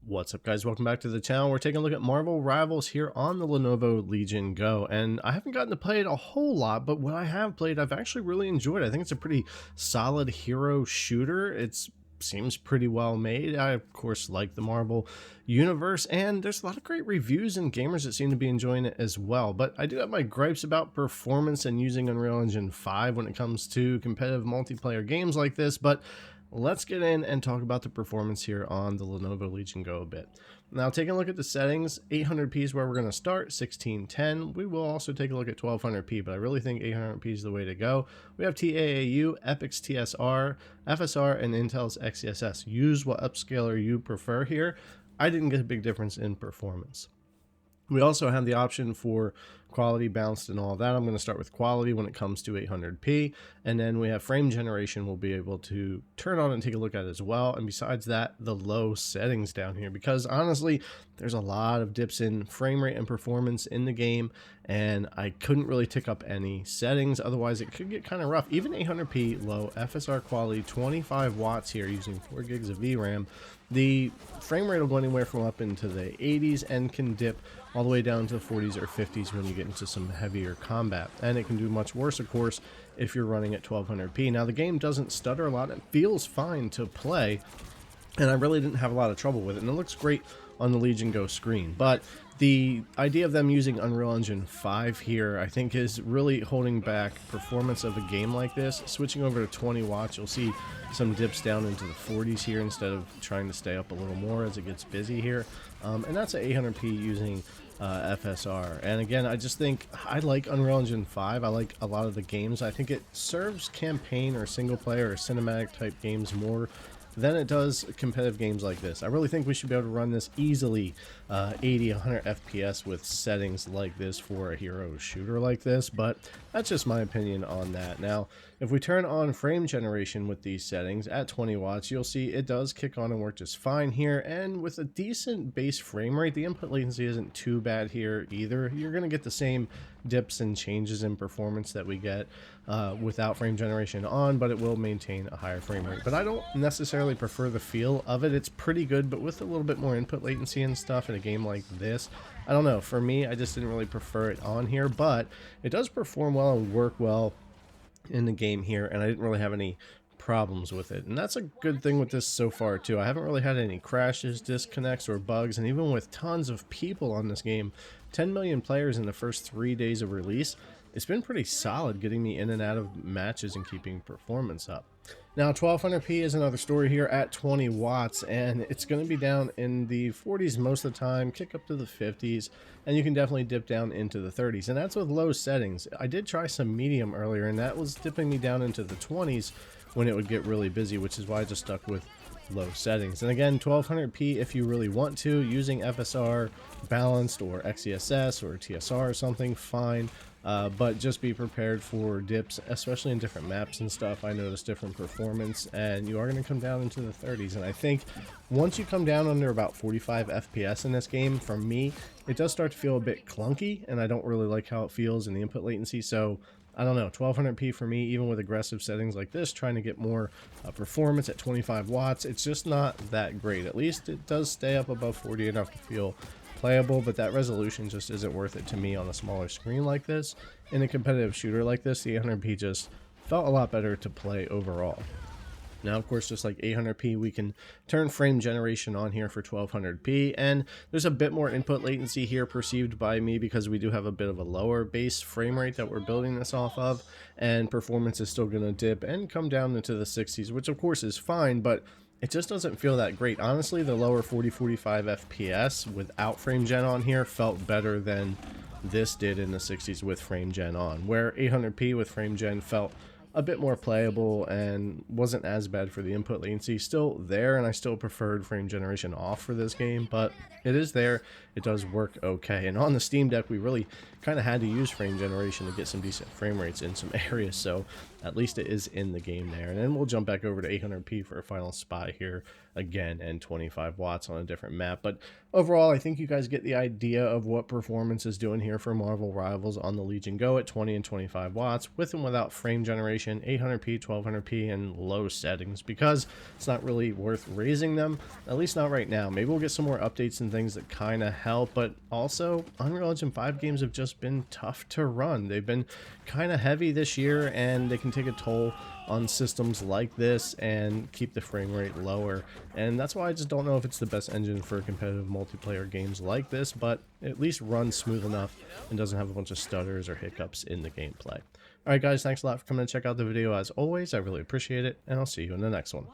What's up, guys? Welcome back to the channel. We're taking a look at Marvel Rivals here on the Lenovo Legion Go, and I haven't gotten to play it a whole lot, but what I have played I've actually really enjoyed. I think it's a pretty solid hero shooter. It seems pretty well made. I of course like the Marvel universe, and there's a lot of great reviews and gamers that seem to be enjoying it as well. But I do have my gripes about performance and using Unreal Engine 5 when it comes to competitive multiplayer games like this, but let's get in and talk about the performance here on the Lenovo Legion Go a bit. Now, taking a look at the settings, 800p is where we're going to start, 1610. We will also take a look at 1200p, but I really think 800p is the way to go. We have TAAU, Epic's TSR, FSR, and Intel's XeSS. Use what upscaler you prefer here. I didn't get a big difference in performance. We also have the option for quality, balanced, and all that. I'm going to start with quality when it comes to 800p, and then we have frame generation we'll be able to turn on and take a look at as well. And besides that, the low settings down here, because honestly there's a lot of dips in frame rate and performance in the game, and I couldn't really tick up any settings, otherwise it could get kind of rough. Even 800p low FSR quality, 25 watts here using 4 gigs of VRAM, the frame rate will go anywhere from up into the 80s and can dip all the way down to the 40s or 50s when you get into some heavier combat. And it can do much worse, of course, if you're running at 1200p. Now, the game doesn't stutter a lot. It feels fine to play, and I really didn't have a lot of trouble with it. And it looks great on the Legion Go screen. But the idea of them using Unreal Engine 5 here, I think, is really holding back performance of a game like this. Switching over to 20 watts, you'll see some dips down into the 40s here instead of trying to stay up a little more as it gets busy here. And that's at 800p using FSR. And again, I just think I like Unreal Engine 5. I like a lot of the games. I think it serves campaign or single player or cinematic type games more than it does competitive games like this. I really think we should be able to run this easily 80, 100 FPS with settings like this for a hero shooter like this, but that's just my opinion on that. Now, if we turn on frame generation with these settings at 20 watts, you'll see it does kick on and work just fine here, and with a decent base frame rate, the input latency isn't too bad here either. You're going to get the same dips and changes in performance that we get without frame generation on, but it will maintain a higher frame rate. But I don't necessarily prefer the feel of it. It's pretty good, but with a little bit more input latency and stuff in a game like this, I don't know, for me I just didn't really prefer it on here, but it does perform well and work well in the game here, and I didn't really have any problems with it. And that's a good thing with this so far too. I haven't really had any crashes, disconnects, or bugs, and even with tons of people on this game, 10 million players in the first 3 days of release, it's been pretty solid getting me in and out of matches and keeping performance up. Now, 1200p is another story here at 20 watts, and it's going to be down in the 40s most of the time, kick up to the 50s, and you can definitely dip down into the 30s, and that's with low settings. I did try some medium earlier, and that was dipping me down into the 20s when it would get really busy, which is why I just stuck with low settings. And again, 1200p if you really want to, using FSR balanced or XeSS or TSR or something, fine. But just be prepared for dips, especially in different maps and stuff. I noticed different performance, and you are going to come down into the 30s. And I think once you come down under about 45 FPS in this game, for me, it does start to feel a bit clunky, and I don't really like how it feels in the input latency. So I don't know, 1200p for me, even with aggressive settings like this, trying to get more performance at 25 watts, it's just not that great. At least it does stay up above 40 enough to feel playable, but that resolution just isn't worth it to me on a smaller screen like this. In a competitive shooter like this, the 800p just felt a lot better to play overall. Now, of course, just like 800p, we can turn frame generation on here for 1200p, and there's a bit more input latency here perceived by me because we do have a bit of a lower base frame rate that we're building this off of, and performance is still going to dip and come down into the 60s, which of course is fine, but it just doesn't feel that great. Honestly, the lower 40-45 FPS without frame gen on here felt better than this did in the 60s with frame gen on, where 800p with frame gen felt a bit more playable and wasn't as bad for the input latency. Still there, and I still preferred frame generation off for this game, but it is there. It does work okay. And on the Steam Deck, we really kind of had to use frame generation to get some decent frame rates in some areas, so at least it is in the game there. And then we'll jump back over to 800p for a final spot here again, and 25 watts on a different map. But overall, I think you guys get the idea of what performance is doing here for Marvel Rivals on the Legion Go at 20 and 25 watts, with and without frame generation, 800p, 1200p, and low settings, because it's not really worth raising them, at least not right now. Maybe we'll get some more updates and things that kind of help, but also Unreal Engine 5 games have just been tough to run. They've been kind of heavy this year, and they can take a toll on systems like this and keep the frame rate lower, and that's why I just don't know if it's the best engine for competitive multiplayer games like this, but at least runs smooth enough and doesn't have a bunch of stutters or hiccups in the gameplay. Alright guys, thanks a lot for coming to check out the video as always. I really appreciate it, and I'll see you in the next one.